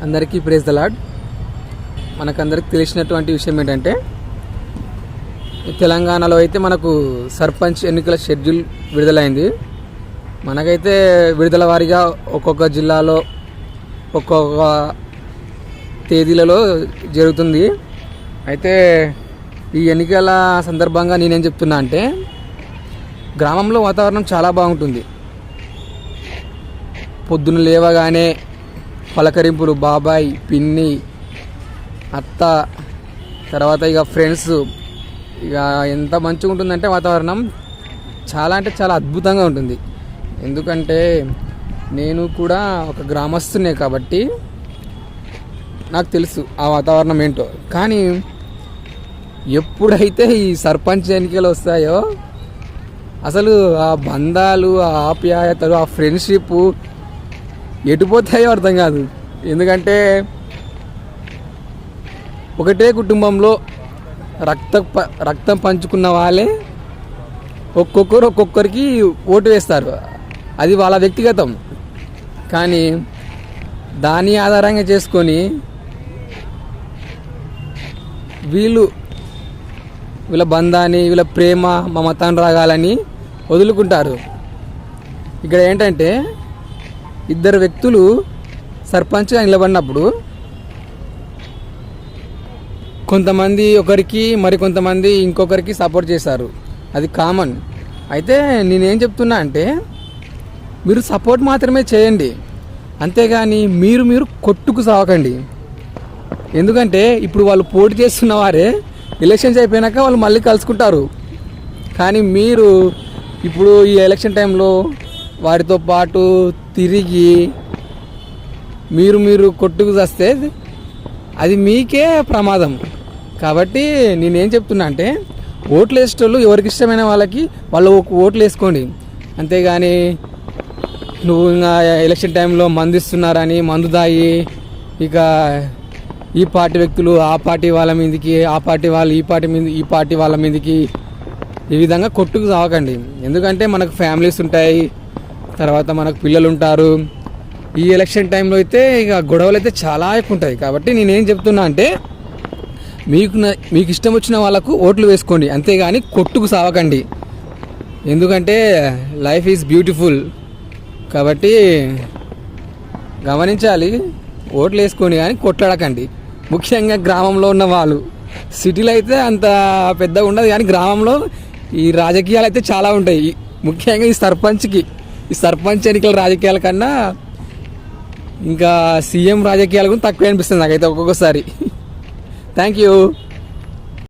అందరికీ praise the lord. మనకందరికి తెలిసినటువంటి విషయం ఏంటంటే తెలంగాణలో అయితే మనకు సర్పంచ్ ఎన్నికల షెడ్యూల్ విడుదలైంది. మనకైతే విడుదల వారీగా ఒక్కొక్క జిల్లాలో ఒక్కొక్క తేదీలలో జరుగుతుంది. అయితే ఈ ఎన్నికల సందర్భంగా నేనేం చెప్తున్నా అంటే గ్రామంలో వాతావరణం చాలా బాగుంటుంది. పొద్దున్న లేవగానే పలకరింపులు, బాబాయ్, పిన్ని, అత్త, తర్వాత ఇక ఫ్రెండ్స్, ఇక ఎంత మంచిగా ఉంటుందంటే వాతావరణం చాలా అంటే చాలా అద్భుతంగా ఉంటుంది. ఎందుకంటే నేను కూడా ఒక గ్రామస్తునే కాబట్టి నాకు తెలుసు ఆ వాతావరణం ఏంటో. కానీ ఎప్పుడైతే ఈ సర్పంచ్ ఎన్నికలు వస్తాయో అసలు ఆ బంధాలు, ఆ ఆప్యాయతలు, ఆ ఫ్రెండ్షిప్ ఎటుపోతాయో అర్థం కాదు. ఎందుకంటే ఒకటే కుటుంబంలో రక్తం పంచుకున్న వాళ్ళే ఒక్కొక్కరికి ఓటు వేస్తారు. అది వాళ్ళ వ్యక్తిగతం. కానీ దాని ఆధారంగా చేసుకొని వీళ్ళ బంధాన్ని, వీళ్ళ ప్రేమ, మమతానురాగాలని వదులుకుంటారు. ఇక్కడ ఏంటంటే ఇద్దరు వ్యక్తులు సర్పంచ్గా నిలబడినప్పుడు కొంతమంది ఒకరికి, మరికొంతమంది ఇంకొకరికి సపోర్ట్ చేశారు. అది కామన్. అయితే నేనేం చెప్తున్నా అంటే మీరు సపోర్ట్ మాత్రమే చేయండి, అంతేగాని మీరు కొట్టుకు సావకండి. ఎందుకంటే ఇప్పుడు వాళ్ళు పోటీ చేస్తున్న వారే ఎలక్షన్స్ అయిపోయినాక వాళ్ళు మళ్ళీ కలుసుకుంటారు. కానీ మీరు ఇప్పుడు ఈ ఎలక్షన్ టైంలో వారితో పాటు తిరిగి మీరు కొట్టుకు వస్తే అది మీకే ప్రమాదం. కాబట్టి నేనేం చెప్తున్నా అంటే ఓట్లు వేసేటోళ్ళు ఎవరికి ఇష్టమైన వాళ్ళకి వాళ్ళు ఓట్లు వేసుకోండి, అంతేగాని నువ్వు ఇంకా ఎలక్షన్ టైంలో మందు ఇస్తున్నారని మందు దాగి ఇక ఈ పార్టీ వ్యక్తులు ఆ పార్టీ వాళ్ళ మీదకి, ఆ పార్టీ వాళ్ళు ఈ పార్టీ వాళ్ళ మీదకి ఈ విధంగా కొట్టుకు సాగకండి. ఎందుకంటే మనకు ఫ్యామిలీస్ ఉంటాయి, తర్వాత మనకు పిల్లలు ఉంటారు. ఈ ఎలక్షన్ టైంలో అయితే ఇక గొడవలు అయితే చాలా ఎక్కువ ఉంటాయి. కాబట్టి నేనేం చెప్తున్నా అంటే మీకు ఇష్టం వచ్చిన వాళ్ళకు ఓట్లు వేసుకోండి, అంతేగాని కొట్టుకు సావకండి. ఎందుకంటే లైఫ్ ఈజ్ బ్యూటిఫుల్. కాబట్టి గమనించాలి, ఓట్లు వేసుకోండి కానీ కొట్లాడకండి. ముఖ్యంగా గ్రామంలో ఉన్న వాళ్ళు. సిటీలో అయితే అంత పెద్దగా ఉండదు, కానీ గ్రామంలో ఈ రాజకీయాలు అయితే చాలా ఉంటాయి. ముఖ్యంగా ఈ సర్పంచ్ ఎన్నికల రాజకీయాల కన్నా ఇంకా సీఎం రాజకీయాలు కూడా తక్కువ అనిపిస్తుంది నాకైతే ఒక్కొక్కసారి. Thank you.